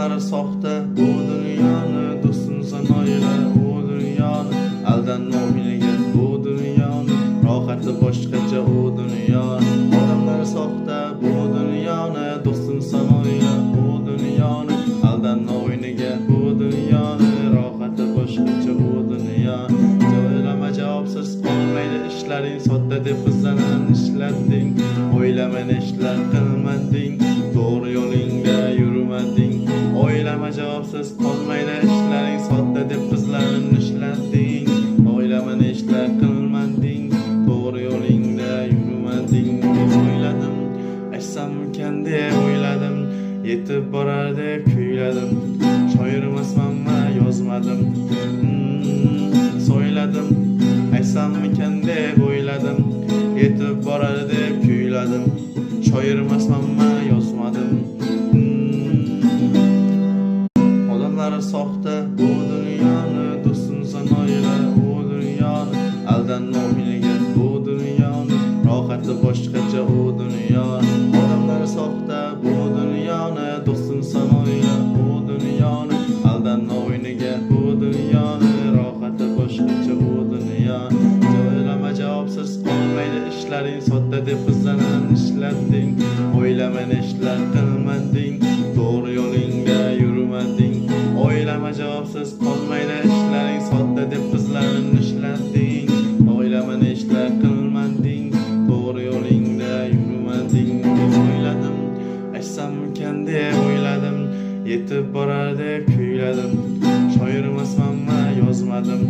Odamlar soxta bu dunyoni, do'stim san oila u dunyoni, aldanma o'ynaga bu dunyoni, rohati boshqacha u dunyoni. Odamlar soxta bu dunyoni, do'stim san oila u dunyoni, aldanma o'ynaga bu dunyoni, rohati boshqacha u dunyoni. O'ylama javobsiz qolmaydi ishlaring, sodda deb bizlarni ishlatding. O'ylama ishlar qilmading, to'g'ri yo'lingda yurmading. O'ylama javobsiz qolmaydi ishlaring, sodda deb bizlarni ishlatding. O'ylama ishlar qilmading, to'g'ri yo'lingda yurmading. O'yladim, aytsammikan deb o'yladim, yetib borar deb kuyladim. Shoir emasmanmi, yozmadim. So'yladim, aytsammikan deb o'yladim, yetib borar deb kuyladim. Shoir emasmanmi, yozmadim. Odamlar soxta bu dunyoni, do'stim san oila u dunyoni, aldanma o'ynaga bu dunyoni, rohati boshqacha u dunyoni. Odamlar soxta bu dunyoni, do'stim san oila u dunyoni, aldanma o'ynaga bu dunyoni, rohati boshqacha u dunyoni. O'ylama javobsiz qolmaydi ishlaring, sodda deb bizlarni ishlatding. O'ylama ishlar qilmading, to'g'ri yo'lingda yurmading. O'ylama javobsiz qolmaydi ishlaring, sodda deb bizlarni ishlatding. O'ylama ishlar qilmading, to'g'ri yo'lingda yurmading. O'yladim, aytsammikan deb o'yladim, yetib borar deb kuyladim. Shoir emasmanmi, yozmadim.